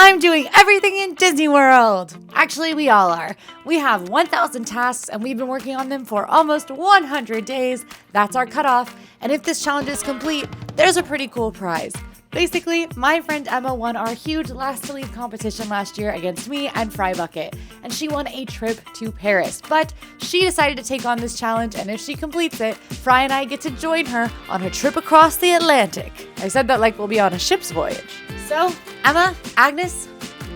I'm doing everything in Disney World. Actually, we all are. We have 1,000 tasks and we've been working on them for almost 100 days. That's our cutoff. And if this challenge is complete, there's a pretty cool prize. Basically, my friend Emma won our huge last to leave competition last year against me and Fry Bucket, and she won a trip to Paris. But she decided to take on this challenge, and if she completes it, Fry and I get to join her on her trip across the Atlantic. I said that like we'll be on a ship's voyage. So, Emma, Agnes,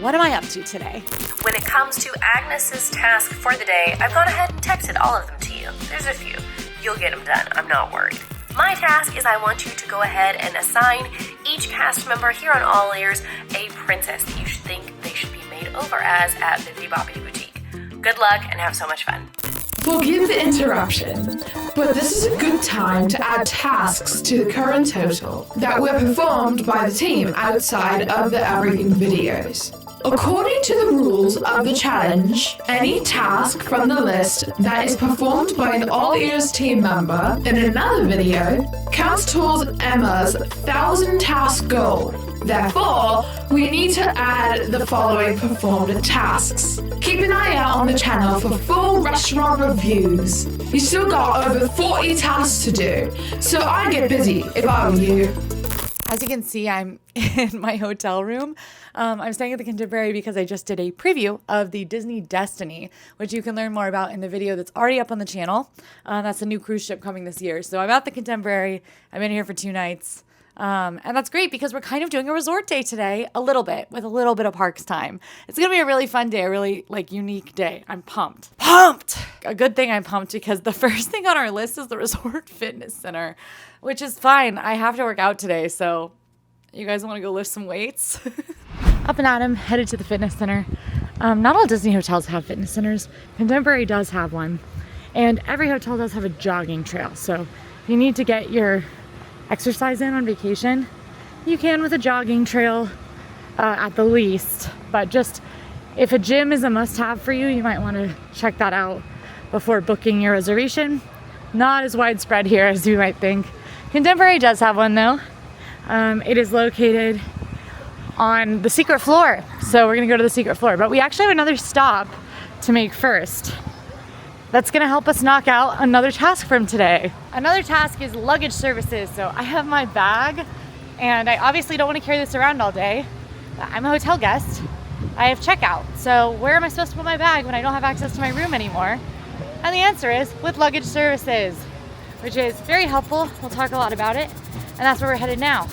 what am I up to today? When it comes to Agnes's task for the day, I've gone ahead and texted all of them to you. There's a few. You'll get them done. I'm not worried. My task is I want you to go ahead and assign each cast member here on All Ears a princess that you should think they should be made over as at Bibbidi Bobbidi Boutique. Good luck and have so much fun. Forgive the interruption, but this is a good time to add tasks to the current total that were performed by the team outside of the Everything videos. According to the rules of the challenge, any task from the list that is performed by an All Ears team member in another video counts towards Emma's 1,000 task goal. Therefore, we need to add the following performed tasks. Keep an eye out on the channel for full restaurant reviews. You still got over 40 tasks to do, so I'd get busy if I were you. As you can see, I'm in my hotel room. I'm staying at the Contemporary because I just did a preview of the Disney Destiny, which you can learn more about in the video that's already up on the channel. That's a new cruise ship coming this year. So I'm at the Contemporary. I've been here for 2 nights. And that's great because we're kind of doing a resort day today, a little bit, with a little bit of parks time. It's going to be a really fun day, a really unique day. I'm pumped. A good thing I'm pumped because the first thing on our list is the Resort Fitness Center, which is fine. I have to work out today, so you guys want to go lift some weights? Up and at 'em, headed to the fitness center. Not all Disney hotels have fitness centers. Contemporary does have one. And every hotel does have a jogging trail. So if you need to get your exercise in on vacation, you can with a jogging trail at the least. But just if a gym is a must-have for you, you might want to check that out before booking your reservation. Not as widespread here as you might think. Contemporary does have one though. It is located on the secret floor. So we're gonna go to the secret floor, but we actually have another stop to make first. That's gonna help us knock out another task from today. Another task is luggage services. So I have my bag and I obviously don't wanna carry this around all day. I'm a hotel guest. I have checkout. So where am I supposed to put my bag when I don't have access to my room anymore? And the answer is with luggage services, which is very helpful. We'll talk a lot about it. And that's where we're headed now.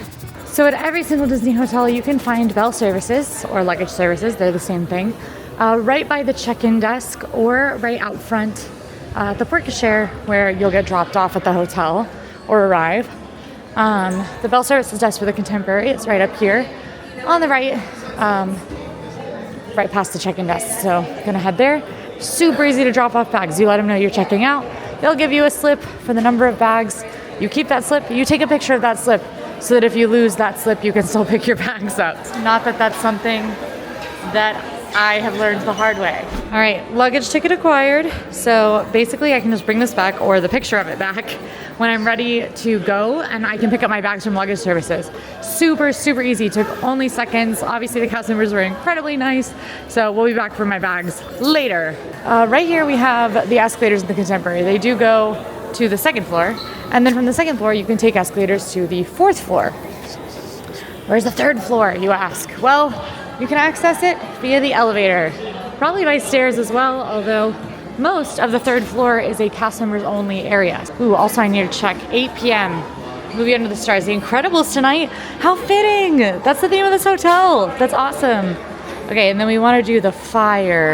So at every single Disney hotel, you can find bell services or luggage services. They're the same thing. Right by the check-in desk or right out front at the porte-cochere where you'll get dropped off at the hotel or arrive. The bell services desk for the Contemporary is right up here on the right, right past the check-in desk. So gonna head there. Super easy to drop off bags. You let them know you're checking out. They'll give you a slip for the number of bags. You keep that slip, you take a picture of that slip so that if you lose that slip, you can still pick your bags up. Not that that's something that I have learned the hard way. All right, luggage ticket acquired. So basically I can just bring this back or the picture of it back when I'm ready to go and I can pick up my bags from luggage services. Super, super easy, took only seconds. Obviously the cast members were incredibly nice. So we'll be back for my bags later. Right here we have the escalators in the Contemporary. They do go to the 2nd floor. And then from the 2nd floor, you can take escalators to the 4th floor. Where's the 3rd floor, you ask? Well, you can access it via the elevator, probably by stairs as well, although most of the 3rd floor is a cast members only area. Ooh, also I need to check 8 p.m. Movie Under the Stars, The Incredibles tonight. How fitting! That's the theme of this hotel. That's awesome. Okay, and then we want to do the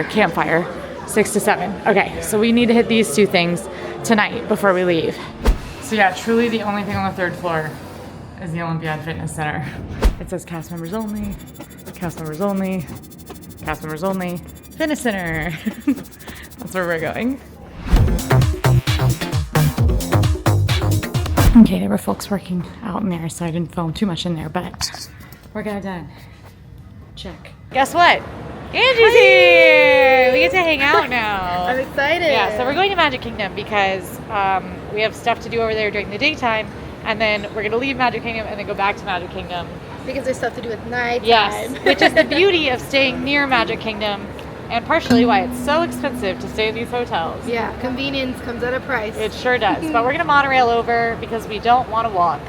Campfire, 6 to 7. Okay, so we need to hit these 2 things tonight before we leave. So yeah, truly the only thing on the 3rd floor is the Olympiad Fitness Center. It says cast members only, cast members only, cast members only, Fitness Center. That's where we're going. Okay, there were folks working out in there, so I didn't film too much in there, but workout done. Check. Guess what? Angie's here! We get to hang out now. I'm excited. Yeah, so we're going to Magic Kingdom because we have stuff to do over there during the daytime, and then we're going to leave Magic Kingdom and then go back to Magic Kingdom Because there's stuff to do at night. Yes, which is the beauty of staying near Magic Kingdom, and partially why it's so expensive to stay in these hotels. Yeah, convenience comes at a price. It sure does. But we're gonna monorail over because we don't want to walk.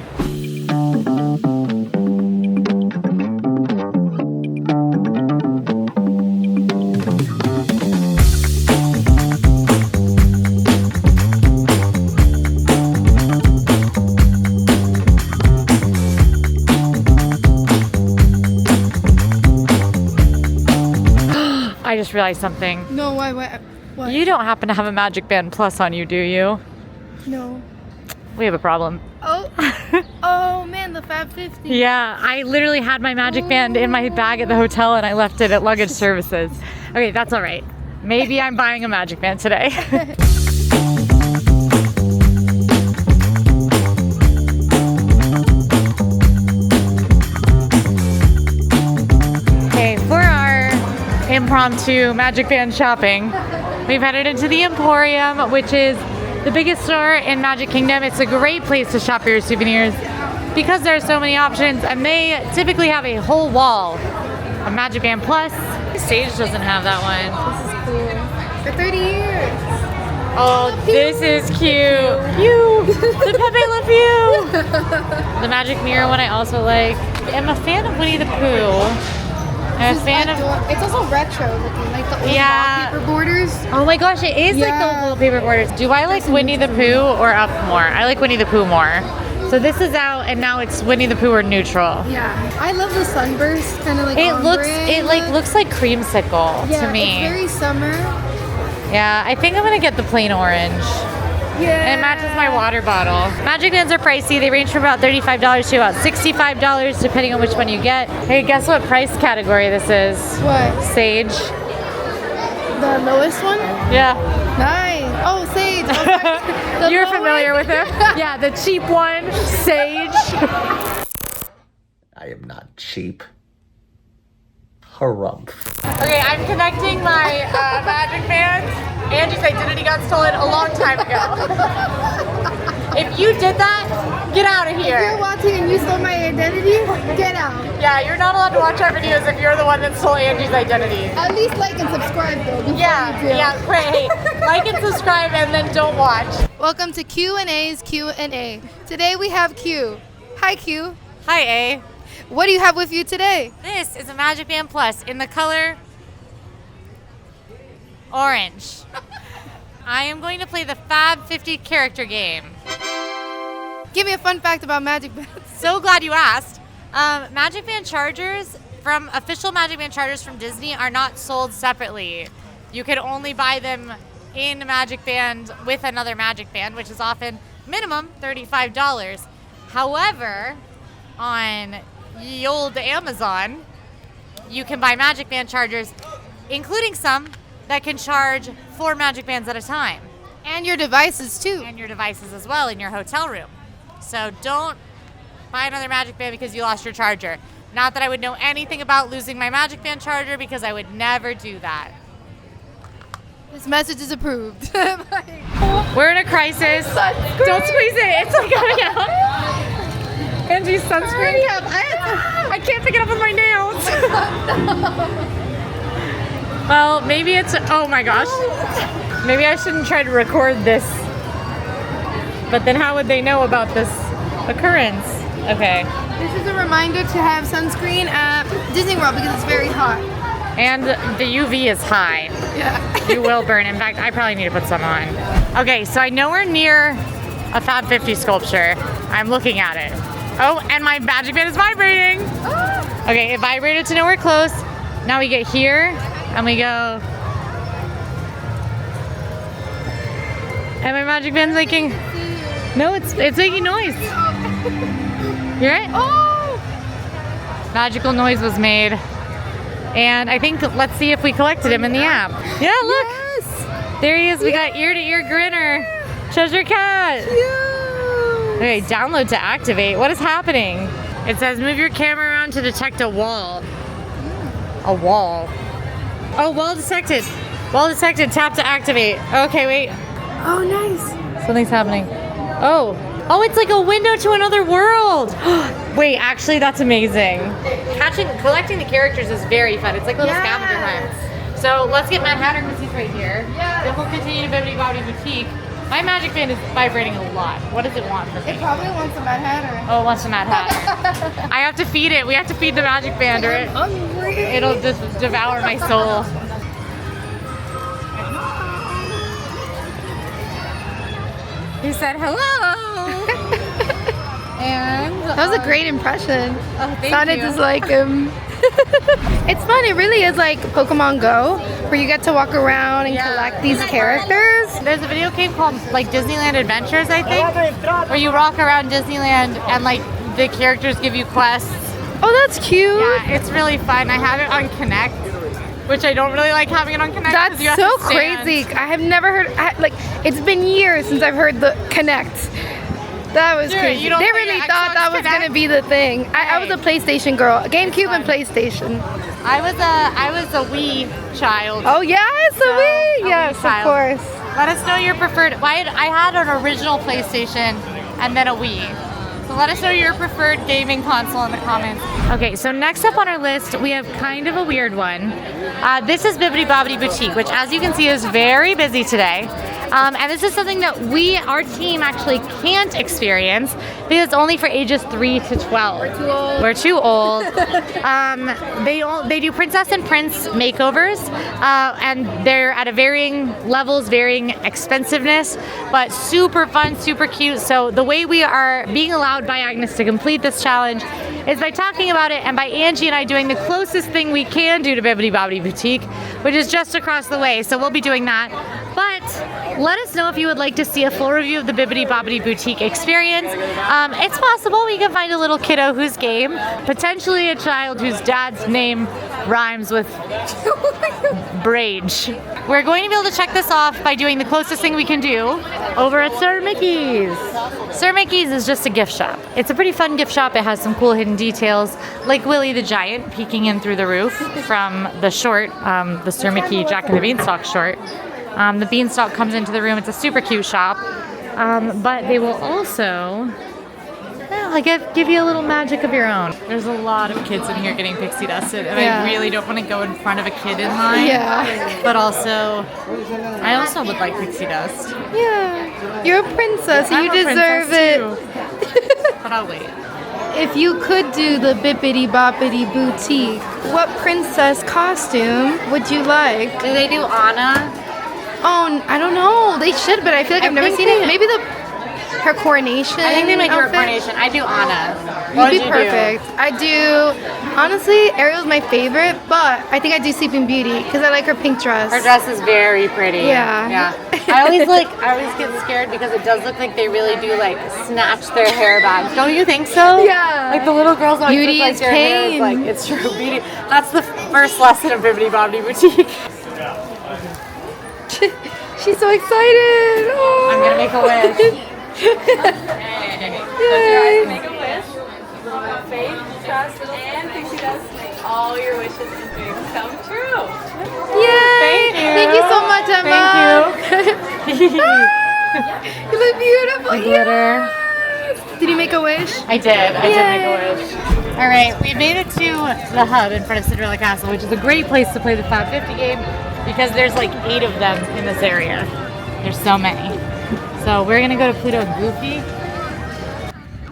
I just realized something. No, why? What? You don't happen to have a Magic Band Plus on you, do you? No. We have a problem. Oh. Oh man, the Fab 50. Yeah, I literally had my Magic Band in my bag at the hotel and I left it at luggage services. Okay, that's all right. Maybe I'm buying a Magic Band today. Okay, for our impromptu Magic Band shopping, we've headed into the Emporium, which is the biggest store in Magic Kingdom. It's a great place to shop for your souvenirs because there are so many options, and they typically have a whole wall of Magic Band Plus. Stage doesn't have that one. This is cool. For 30 years. Oh, this is cute. You, the Pepe Le Pew. The Magic Mirror one I also like. I'm a fan of Winnie the Pooh. I'm a fan of. It's also retro looking, like the old Yeah. wallpaper borders. Oh my gosh, it is like the wallpaper borders. Do I like Winnie the Pooh or Up more? I like Winnie the Pooh more. So this is out, and now it's Winnie the Pooh or neutral. Yeah, I love the sunburst, kind of like It ombre looks like creamsicle to me. It's very summer. Yeah, I think I'm gonna get the plain orange. Yeah. It matches my water bottle. Magic Bands are pricey. They range from about $35 to about $65, depending on which one you get. Hey, guess what price category this is? What? Sage. The lowest one? Yeah. Nice. Oh, Sage. The You're lowest? familiar with it? Yeah, the cheap one, Sage. I am not cheap. Harumph. Okay, I'm connecting my Magic Band. Angie's identity got stolen a long time ago. If you did that, get out of If you're here. watching and you stole my identity, get out. Yeah, you're not allowed to watch our videos if you're the one that stole Angie's identity. At least like and subscribe though. before Yeah, you do. yeah, great. Hey, like and subscribe and then don't watch. Welcome to Q&A's Q&A. Today we have Q. Hi Q. Hi, A. What do you have with you today? This is a Magic Band Plus in the color orange. I am going to play the Fab 50 character game. Give me a fun fact about Magic Bands. So glad you asked. Magic Band chargers from official Magic Band chargers from Disney are not sold separately. You can only buy them in Magic Band with another Magic Band, which is often minimum $35. However, on ye old Amazon, you can buy Magic Band chargers, including some that can charge 4 Magic Bands at a time. And your devices too. And your devices as well in your hotel room. So don't buy another Magic Band because you lost your charger. Not that I would know anything about losing my Magic Band charger because I would never do that. This message is approved. We're in a crisis. Don't squeeze it. It's like coming out. Angie's sunscreen. I can't pick it up with my nails. Well, maybe it's, oh my gosh. Maybe I shouldn't try to record this. But then how would they know about this occurrence? Okay. This is a reminder to have sunscreen at Disney World because it's very hot. And the UV is high. Yeah. You will burn. In fact, I probably need to put some on. Okay, so I know we're near a Fab 50 sculpture. I'm looking at it. Oh, and my Magic Band is vibrating. Okay, it vibrated to know we're close. Now we get here and we go. And my Magic Band's making, no, it's making noise. Hear it? Oh! Magical noise was made. And I think, let's see if we collected him in the app. Yeah, look. Yes! There he is. We got ear-to-ear grinner. Treasure cat. Okay, download to activate. What is happening? It says move your camera around to detect a wall. A wall. Oh, wall detected. Wall detected. Tap to activate. Okay, wait. Oh, nice. Something's happening. Oh, Oh, it's like a window to another world. Wait, actually, that's amazing. Collecting the characters is very fun. It's like little scavenger time. So let's get Mad Hatter because he's right here. Yeah. Then we'll continue to Bibbidi Bobbidi Boutique. My magic band is vibrating a lot. What does it want from me? It probably wants a Mad Hatter. Oh, it wants a Mad Hatter. I have to feed it. We have to feed the magic band or it'll just devour my soul. He said hello. And That was a great impression. oh, thank Sounded you. just like him. It's fun. It really is like Pokemon Go, where you get to walk around and collect these characters. There's a video game called like Disneyland Adventures, I think, where you walk around Disneyland and like the characters give you quests. Oh, that's cute. Yeah, it's really fun. I have it on Connect, which I don't really like having it on Connect. That's 'cause you have so to stand. crazy. I have never heard, it's been years since I've heard the Connect. That was Dude, crazy. you don't They play really the thought Xbox that was going to Connect? be the thing. I was a PlayStation girl. GameCube and PlayStation. I was a Wii child. Oh, yes, a Wii. a Yes, Wii of child. course. Let us know your preferred. I had an original PlayStation and then a Wii. So let us know your preferred gaming console in the comments. Okay, so next up on our list, we have kind of a weird one. This is Bibbidi Bobbidi Boutique, which as you can see is very busy today. And this is something that our team actually can't experience because it's only for ages 3 to 12. We're too old. They do princess and prince makeovers, and they're at a varying levels, varying expensiveness, but super fun, super cute. So the way we are being allowed by Agnes to complete this challenge is by talking about it and by Angie and I doing the closest thing we can do to Bibbidi Bobbidi Boutique, which is just across the way. So we'll be doing that. But let us know if you would like to see a full review of the Bibbidi Bobbidi Boutique experience. It's possible we can find a little kiddo who's game, potentially a child whose dad's name rhymes with Brage. We're going to be able to check this off by doing the closest thing we can do over at Sir Mickey's. Sir Mickey's is just a gift shop. It's a pretty fun gift shop. It has some cool hidden details, like Willie the Giant peeking in through the roof from the short, the Sir Mickey Jack and the Beanstalk short. The Beanstalk comes into the room. It's a super cute shop. But they will also give you a little magic of your own. There's a lot of kids in here getting pixie dusted, and I really don't want to go in front of a kid in line. Yeah. But I also would like pixie dust. Yeah. You're a princess. I'm You a deserve princess it. too. But I'll wait. If you could do the Bibbidi Bobbidi Boutique, what princess costume would you like? Do they do Anna? Oh, I don't know. They should, but I feel like I've never seen it. Maybe her coronation. I think they might do her outfit? coronation. I do Anna. You'd be perfect. I do. Honestly, Ariel's my favorite, but I think I do Sleeping Beauty because I like her pink dress. Her dress is very pretty. Yeah. Yeah. I always get scared because it does look like they really do like snatch their hair back. Don't you think so? Yeah. Like the little girls always Beauty look like is their hair is pain. like it's true beauty. That's the first lesson of Bibbidi Bobbidi Boutique. She's so excited. Oh. I'm gonna make a wish. Yay. Make a wish. Faith, trust, and pixie dust make all your wishes and dreams come true. Yay. Thank you so much, Emma. Thank you. You look beautiful. Glitter. Yes. Did you make a wish? I did. I did make a wish. All right, we made it to the hub in front of Cinderella Castle, which is a great place to play the Fab 50 game because there's like 8 of them in this area. There's so many. So we're gonna go to Pluto and Goofy.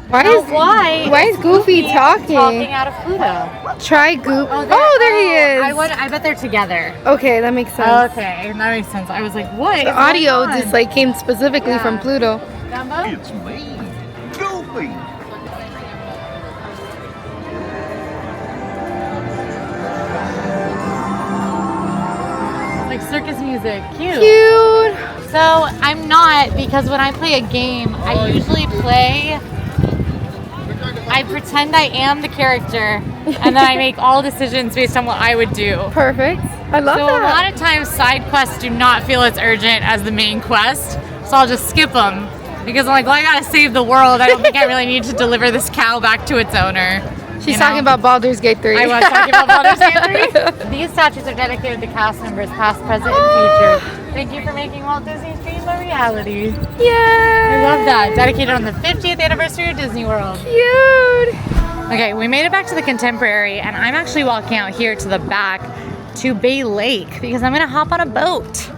Why is Goofy talking? Out of Pluto. Try Goofy. Oh, there he is. I bet they're together. Okay, that makes sense. Okay, that makes sense. I was like, what? The audio just like came specifically from Pluto. Dumbo? It's me, Goofy. Like circus music. Cute. Cute. So I'm not, because when I play a game, I usually I pretend I am the character, and then I make all decisions based on what I would do. Perfect. I love So that. a lot of times side quests do not feel as urgent as the main quest, so I'll just skip them. Because I'm like, well, I gotta save the world. I don't think I really need to deliver this cow back to its owner. She's talking about Baldur's Gate 3. I was talking about Baldur's Gate 3. These statues are dedicated to cast members, past, present, and future. Thank you for making Walt Disney's dream a reality. Yeah. I love that. Dedicated on the 50th anniversary of Disney World. Cute. Okay, we made it back to the Contemporary, and I'm actually walking out here to the back to Bay Lake because I'm gonna hop on a boat.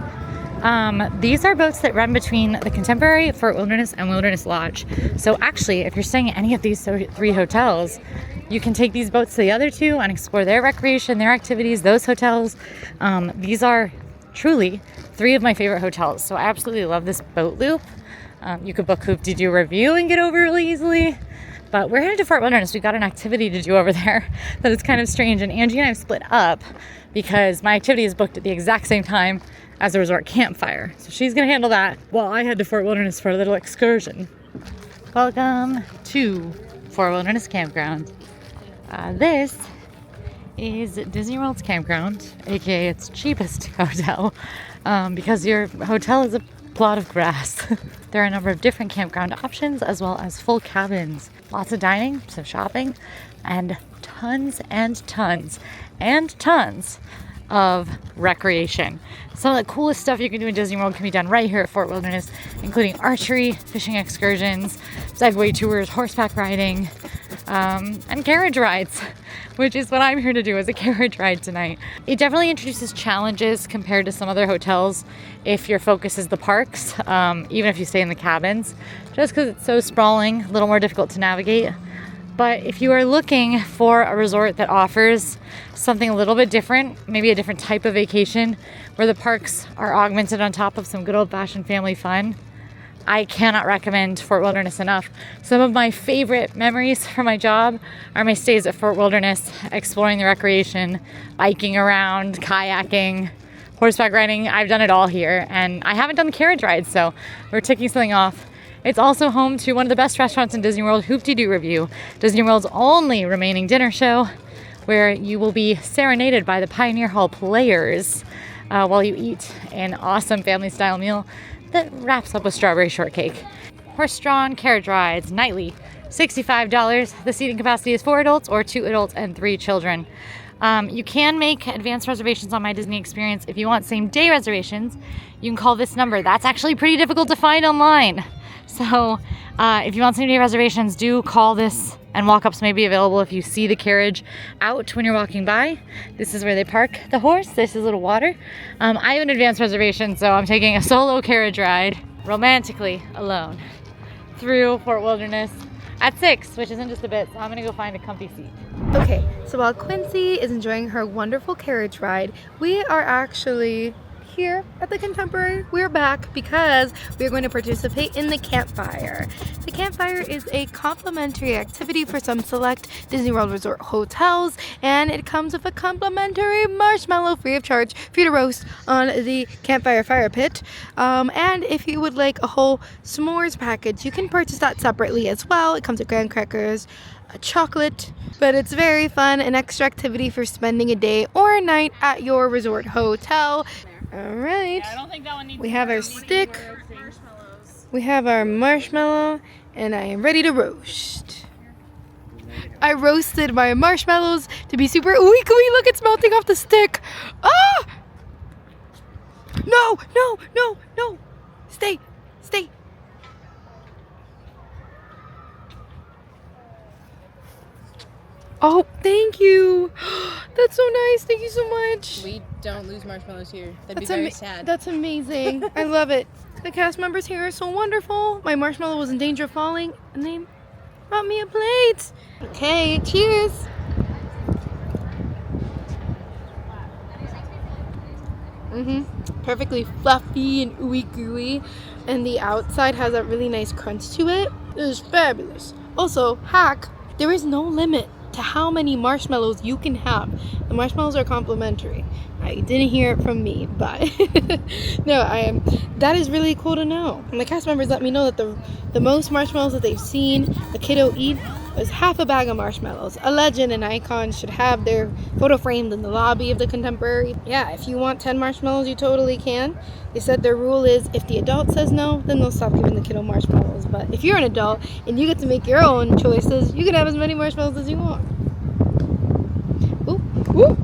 These are boats that run between the Contemporary, Fort Wilderness, and Wilderness Lodge. So actually, if you're staying at any of these 3 hotels, you can take these boats to the other 2 and explore their recreation, their activities, those hotels. These are truly 3 of my favorite hotels. So I absolutely love this boat loop. You could book Hoop to do a review and get over really easily. But we're headed to Fort Wilderness. We got an activity to do over there that is kind of strange. And Angie and I have split up because my activity is booked at the exact same time as the resort Campfire. So she's going to handle that while I head to Fort Wilderness for a little excursion. Welcome to Fort Wilderness Campground. This is Disney World's campground, aka its cheapest hotel, because your hotel is a plot of grass. There are a number of different campground options as well as full cabins. Lots of dining, some shopping, and tons of recreation. Some of the coolest stuff you can do in Disney World can be done right here at Fort Wilderness, including archery, fishing excursions, Segway tours, horseback riding, and carriage rides, which is what I'm here to do, is a carriage ride tonight. It definitely introduces challenges compared to some other hotels if your focus is the parks, even if you stay in the cabins, just because it's so sprawling, a little more difficult to navigate. But if you are looking for a resort that offers something a little bit different, maybe a different type of vacation where the parks are augmented on top of some good old-fashioned family fun, I cannot recommend Fort Wilderness enough. Some of my favorite memories from my job are my stays at Fort Wilderness, exploring the recreation, biking around, kayaking, horseback riding. I've done it all here, and I haven't done the carriage ride, so we're ticking something off. It's also home to one of the best restaurants in Disney World, Hoop-Dee-Doo Review, Disney World's only remaining dinner show, where you will be serenaded by the Pioneer Hall players while you eat an awesome family-style meal that wraps up with strawberry shortcake. Horse-drawn carriage rides, nightly, $65. The seating capacity is 4 adults or 2 adults and 3 children. You can make advanced reservations on My Disney Experience. If you want same-day reservations, you can call this number. That's actually pretty difficult to find online. So if you want same-day reservations, do call this, and walk-ups may be available if you see the carriage out when you're walking by. This is where they park the horse. This is a little water. I have an advanced reservation, so I'm taking a solo carriage ride, romantically alone, through Fort Wilderness at 6, which isn't just a bit, so I'm gonna go find a comfy seat. Okay, so while Quincy is enjoying her wonderful carriage ride, we are actually here at the Contemporary. We're back because we're going to participate in the Campfire. The Campfire is a complimentary activity for some select Disney World Resort hotels, and it comes with a complimentary marshmallow free of charge for you to roast on the Campfire fire pit. And if you would like a whole s'mores package, you can purchase that separately as well. It comes with graham crackers, a chocolate, but it's very fun, an extra activity for spending a day or a night at your resort hotel. All right, we have our stick, we have our marshmallow, and I am ready to roast. I roasted my marshmallows to be super ooey gooey. Look, it's melting off the stick. Ah! No, no, no, no. Stay, stay. Oh, thank you. That's so nice. Thank you so much. We don't lose marshmallows here. That'd be very sad. That's amazing. I love it. The cast members here are so wonderful. My marshmallow was in danger of falling, and they brought me a plate. Okay, cheers. Perfectly fluffy and ooey gooey, and the outside has a really nice crunch to it. It is fabulous. Also, hack, there is no limit to how many marshmallows you can have. The marshmallows are complimentary. You didn't hear it from me, but no, that is really cool to know. And the cast members let me know that the most marshmallows that they've seen a kiddo eat was half a bag of marshmallows. A legend and icon should have their photo framed in the lobby of the Contemporary. Yeah, if you want 10 marshmallows, you totally can. They said their rule is if the adult says no, then they'll stop giving the kiddo marshmallows. But if you're an adult and you get to make your own choices, you can have as many marshmallows as you want. Woo!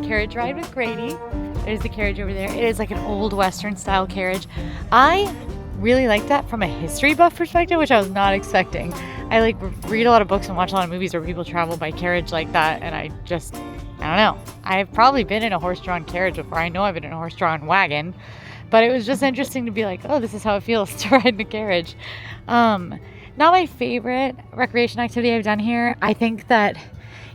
Carriage ride with Grady. There's the carriage over there. It is like an old Western style carriage. I really like that from a history buff perspective, which I was not expecting. I like read a lot of books and watch a lot of movies where people travel by carriage like that, and I don't know. I've probably been in a horse-drawn carriage before. I know I've been in a horse-drawn wagon, but it was just interesting to be like, oh, this is how it feels to ride in a carriage. Not my favorite recreation activity I've done here. I think that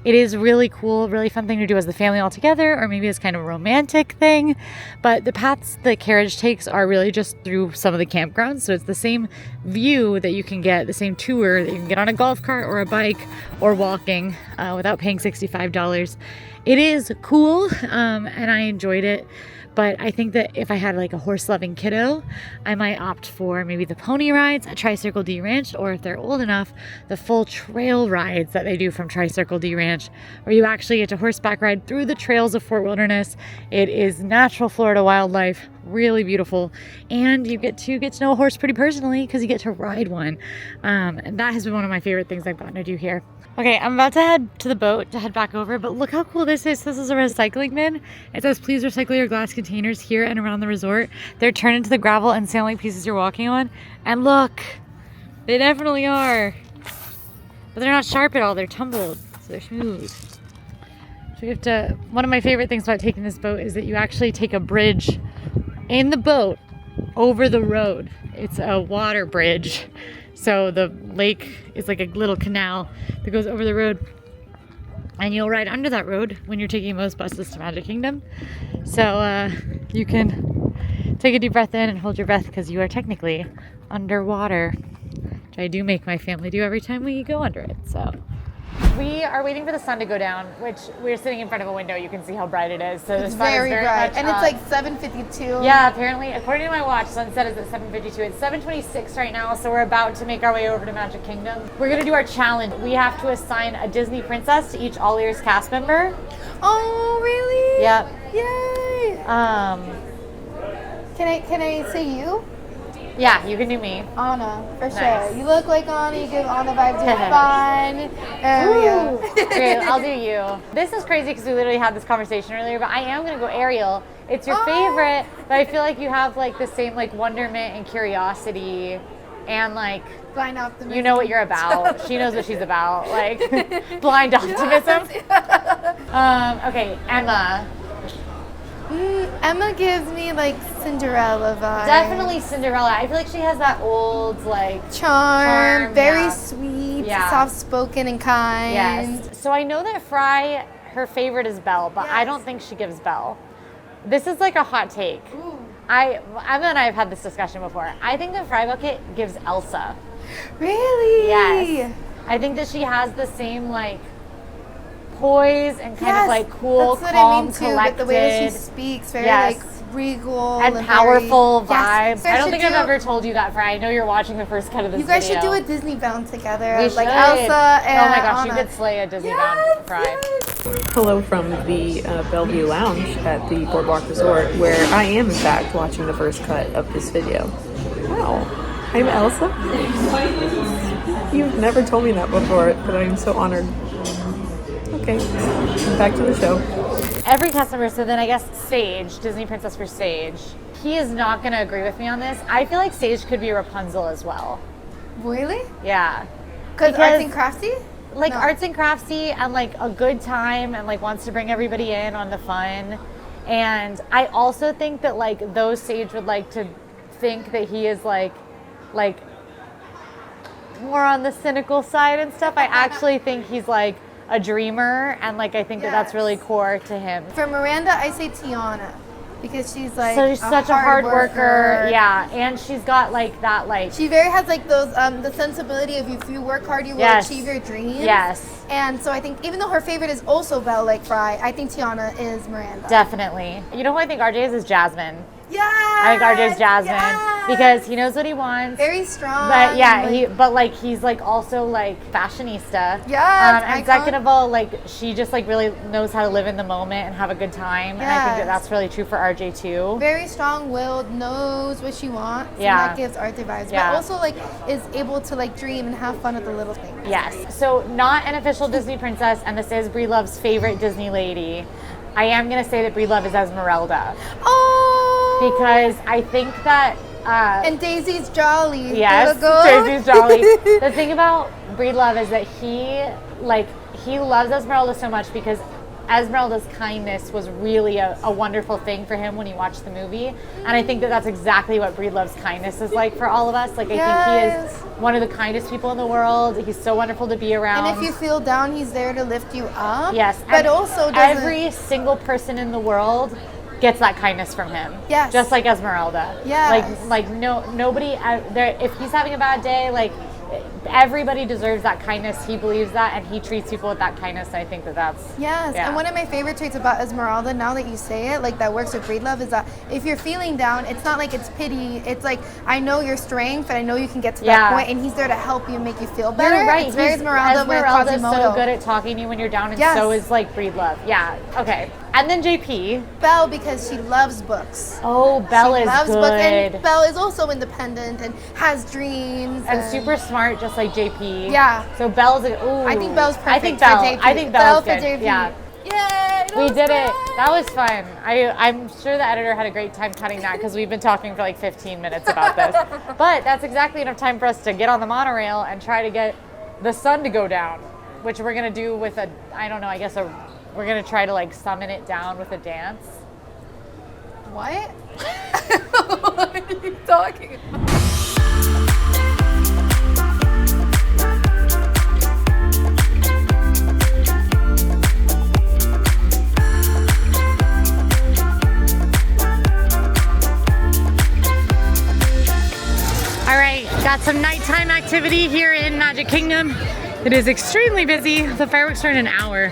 it is really cool, really fun thing to do as the family all together, or maybe it's kind of a romantic thing. But the paths the carriage takes are really just through some of the campgrounds. So it's the same view that you can get, the same tour that you can get on a golf cart or a bike or walking without paying $65. It is cool, and I enjoyed it. But I think that if I had like a horse-loving kiddo, I might opt for maybe the pony rides at Tri-Circle D Ranch, or if they're old enough, the full trail rides that they do from Tri-Circle D Ranch, where you actually get to horseback ride through the trails of Fort Wilderness. It is natural Florida wildlife, really beautiful, and you get to know a horse pretty personally because you get to ride one. And that has been one of my favorite things I've gotten to do here. Okay, I'm about to head to the boat to head back over, but look how cool this is. This is a recycling bin. It says, please recycle your glass containers here and around the resort. They're turned into the gravel and sand like pieces you're walking on. And look, they definitely are. But they're not sharp at all. They're tumbled, so they're smooth. So we have to, one of my favorite things about taking this boat is that you actually take a bridge in the boat over the road. It's a water bridge. So the lake is like a little canal that goes over the road, and you'll ride under that road when you're taking most buses to Magic Kingdom. So you can take a deep breath in and hold your breath because you are technically underwater, which I do make my family do every time we go under it. So we are waiting for the sun to go down, which we're sitting in front of a window. You can see how bright it is. So It's the sun very is very bright. much And up. it's like 7:52. Yeah, apparently, according to my watch, sunset is at 7:52. It's 7:26 right now, so we're about to make our way over to Magic Kingdom. We're gonna do our challenge. We have to assign a Disney princess to each AllEars cast member. Oh, really? Yep. Yay! Can I say you? Yeah, you can do me. Anna, for Nice. sure. You look like Anna. You give Anna vibes. You're fun. Yeah. Great, I'll do you. This is crazy because we literally had this conversation earlier, but I am gonna go Ariel. It's your favorite, but I feel like you have like the same like wonderment and curiosity, and like Blind optimism. you know what you're about. She knows what she's about. Like blind optimism. Okay, Emma. Emma gives me like Cinderella vibes. Definitely Cinderella. I feel like she has that old like Charm, very yeah. sweet, Yeah. soft-spoken and kind. Yes. So I know that Fry, her favorite is Belle, but I don't think she gives Belle. This is like a hot take. Ooh. Emma and I have had this discussion before. I think that Fry Bucket gives Elsa. Really? Yes. I think that she has the same like poise and kind of like cool, that's what calm, I mean too, collected. but the way that she speaks, very Yes. like regal and powerful very, vibes. Yes, I don't think I've ever told you that, Fry. I know you're watching the first cut of this You guys video. should do a Disney bound together. We like should. Elsa and oh my gosh, Anna. you could slay a Disney bound Fry. Hello from the Bellevue Lounge at the Boardwalk Resort, where I am in fact watching the first cut of this video. Wow, I'm Elsa? You've never told me that before, but I'm so honored. Okay, back to the show. Every customer, so then I guess Sage, Disney Princess for Sage, he is not going to agree with me on this. I feel like Sage could be Rapunzel as well. Really? Yeah. Because arts and crafty? Like No. arts and craftsy and like a good time and like wants to bring everybody in on the fun. And I also think that like though Sage would like to think that he is like more on the cynical side and stuff, I actually think he's like a dreamer, and like I think that that's really core to him. For Miranda, I say Tiana. Because she's like So she's such a hard worker. Yeah, and she's got like that like she very has like those the sensibility of if you work hard you will achieve your dreams. Yes. And so I think even though her favorite is also Belle like Fry, I think Tiana is Miranda. Definitely. You know who I think RJ is Jasmine. Yeah. I think RJ's Jasmine because he knows what he wants. Very strong. But yeah, like, he's like also like fashionista. Yeah. And second of all, like she just like really knows how to live in the moment and have a good time. And I think that's really true for RJ too. Very strong-willed, knows what she wants. Yeah. And that gives Arthur vibes. Yeah. But also like is able to like dream and have fun with the little things. Yes. So not an official Disney princess, and this is Brie Love's favorite Disney lady. I am gonna say that Brie Love is Esmeralda. Oh. Because I think that. And Daisy's jolly. Yes, Daisy's jolly. The thing about Brie Love is that he loves Esmeralda so much because Esmeralda's kindness was really a wonderful thing for him when he watched the movie. And I think that that's exactly what Brie Love's kindness is like for all of us. Like, I think he is one of the kindest people in the world. He's so wonderful to be around. And if you feel down, he's there to lift you up. Yes. But also every single person in the world gets that kindness from him. Yes. Just like Esmeralda. Yes. Like nobody there, if he's having a bad day, like everybody deserves that kindness. He believes that, and he treats people with that kindness. And I think that that's And one of my favorite traits about Esmeralda, now that you say it, like that works with Brie Love, is that if you're feeling down, it's not like it's pity. It's like, I know your strength, and I know you can get to that point, and he's there to help you, make you feel better. You're right. It's very Esmeralda with Esmeralda's Quasimodo. so good at talking to you when you're down, and so is like Brie Love. Yeah. Okay. And then JP. Belle, because she loves books. Oh, Belle is loves good. Books, and Belle is also independent and has dreams. And super smart, just like JP. Yeah. So Belle's I think Belle's perfect I think Belle. for JP. I think Belle's Belle good. for JP. Yeah. Yay! We did it. That was fun. I'm sure the editor had a great time cutting that because we've been talking for like 15 minutes about this. But that's exactly enough time for us to get on the monorail and try to get the sun to go down, which we're going to do with we're going to try to like summon it down with a dance. What? What are you talking about? All right, got some nighttime activity here in Magic Kingdom. It is extremely busy. The fireworks are in an hour,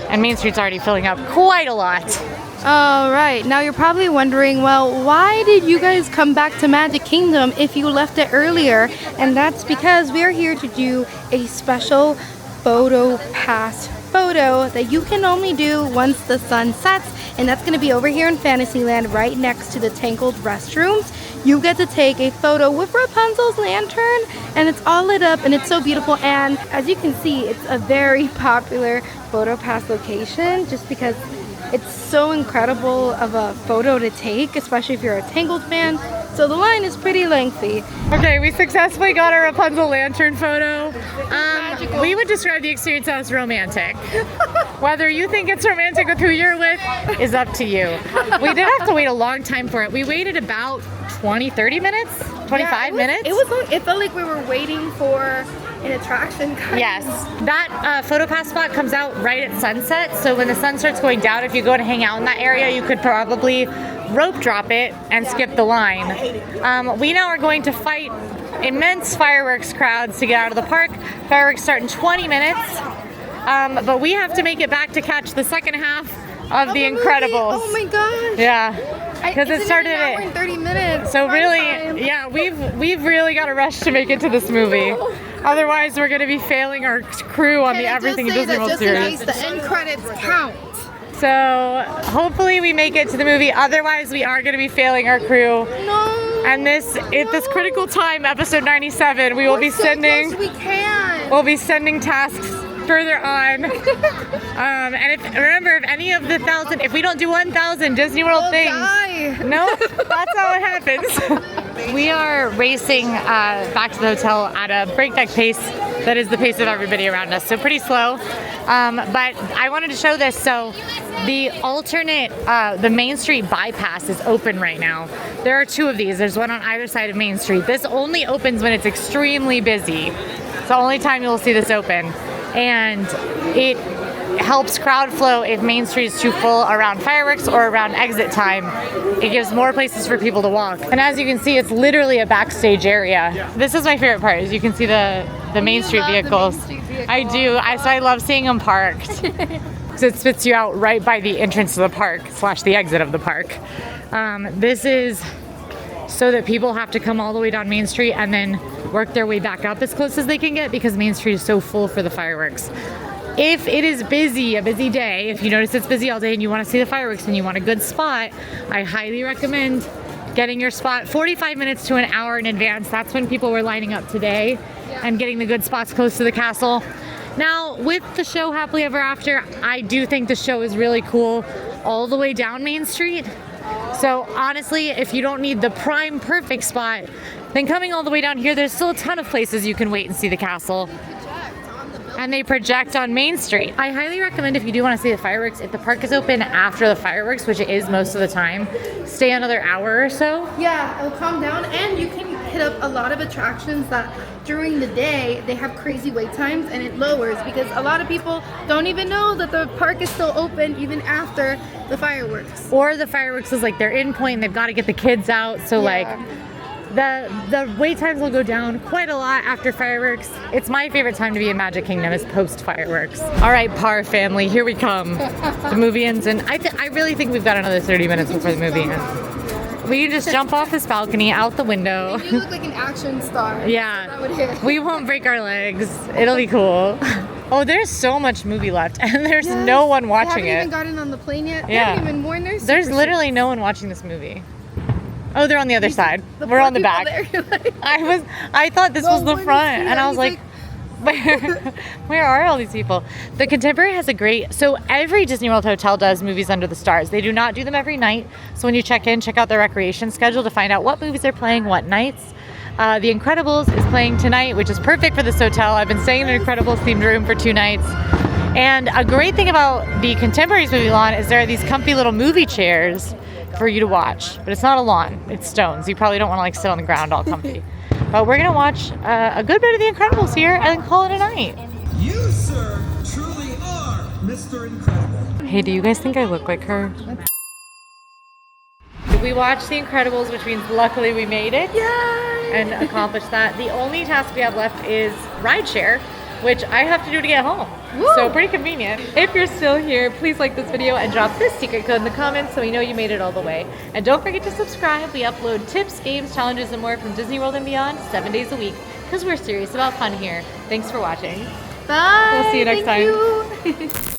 and Main Street's already filling up quite a lot. All right, now you're probably wondering, well, why did you guys come back to Magic Kingdom if you left it earlier? And that's because we are here to do a special photo pass photo that you can only do once the sun sets, and that's going to be over here in Fantasyland right next to the Tangled restrooms. You get to take a photo with Rapunzel's lantern, and it's all lit up and it's so beautiful. And as you can see, it's a very popular photo pass location just because it's so incredible of a photo to take, especially if you're a Tangled fan. So the line is pretty lengthy. Okay, we successfully got our Rapunzel lantern photo. We would describe the experience as romantic. Whether you think it's romantic with who you're with is up to you. We did have to wait a long time for it. We waited about 20, 30 minutes? 25 minutes? It felt like we were waiting for an attraction. Yes. That photo pass spot comes out right at sunset. So when the sun starts going down, if you go to hang out in that area, you could probably rope drop it and skip the line. We now are going to fight immense fireworks crowds to get out of the park. Fireworks start in 20 minutes. But we have to make it back to catch the second half of The Incredibles. Oh my gosh. Yeah. Because it started an hour and 30 minutes. So really, yeah, we've really got to rush to make it to No. the movie. Otherwise, we're going to be failing our crew on the Everything Disney World series. The end credits count. So hopefully we make it to the movie. Otherwise, we are going to be failing our crew. No. And at this critical time, episode 97, we will be sending. We can. We'll be sending tasks further on. And remember, if any of the 1,000, if we don't do 1,000 Disney World things, no, that's how it happens. We are racing back to the hotel at a breakneck pace that is the pace of everybody around us, so pretty slow. But I wanted to show this. So the alternate, the Main Street bypass is open right now. There are two of these. There's one on either side of Main Street. This only opens when it's extremely busy. It's the only time you'll see this open. And it helps crowd flow if Main Street is too full around fireworks or around exit time. It gives more places for people to walk. And as you can see, it's literally a backstage area. This is my favorite part, is you can see the Main Street vehicles. I do. So I love seeing them parked. Because it spits you out right by the entrance to the park / the exit of the park. This is so that people have to come all the way down Main Street and then work their way back up as close as they can get, because Main Street is so full for the fireworks. If it is busy, a busy day, if you notice it's busy all day and you want to see the fireworks and you want a good spot, I highly recommend getting your spot 45 minutes to an hour in advance. That's when people were lining up today and getting the good spots close to the castle. Now, with the show Happily Ever After, I do think the show is really cool all the way down Main Street. So honestly, if you don't need the prime perfect spot, then coming all the way down here, there's still a ton of places you can wait and see the castle. And they project on Main Street. I highly recommend, if you do want to see the fireworks, if the park is open after the fireworks, which it is most of the time, stay another hour or so. Yeah, it'll calm down, and you can hit up a lot of attractions that during the day they have crazy wait times, and it lowers because a lot of people don't even know that the park is still open even after the fireworks. Or the fireworks is like their end point and they've got to get the kids out, so like the wait times will go down quite a lot after fireworks. It's my favorite time to be in Magic Kingdom, is post fireworks. All right, Par family, here we come. The movie ends, and I really think we've got another 30 minutes before the movie ends. We can just jump off this balcony, out the window. You look like an action star. Yeah, So that would hit. We won't break our legs. It'll be cool. Oh, there's so much movie left, and there's no one watching They haven't it. even gotten on the plane yet. They Yeah. haven't even worn their There's super literally suits. no one watching this movie. Oh, they're on the other side. The We're poor on the people back. there, you're like, I thought this no was the one is front, here. and I was He's like, where are all these people? The Contemporary has so every Disney World hotel does movies under the stars. They do not do them every night. So when you check in, check out their recreation schedule to find out what movies they're playing, what nights. The Incredibles is playing tonight, which is perfect for this hotel. I've been staying in an Incredibles themed room for 2 nights. And a great thing about the Contemporaries movie lawn is there are these comfy little movie chairs for you to watch. But it's not a lawn, it's stones. You probably don't want to like sit on the ground all comfy. But we're gonna watch a good bit of The Incredibles here and then call it a night. You, sir, truly are Mr. Incredible. Hey, do you guys think I look like her? We watched The Incredibles, which means luckily we made it. Yay! And accomplished that. The only task we have left is rideshare, which I have to do to get home. Woo! So pretty convenient. If you're still here, please like this video and drop this secret code in the comments so we know you made it all the way. And don't forget to subscribe. We upload tips, games, challenges, and more from Disney World and beyond 7 days a week, because we're serious about fun here. Thanks for watching. Bye. We'll see you next Thank time. you.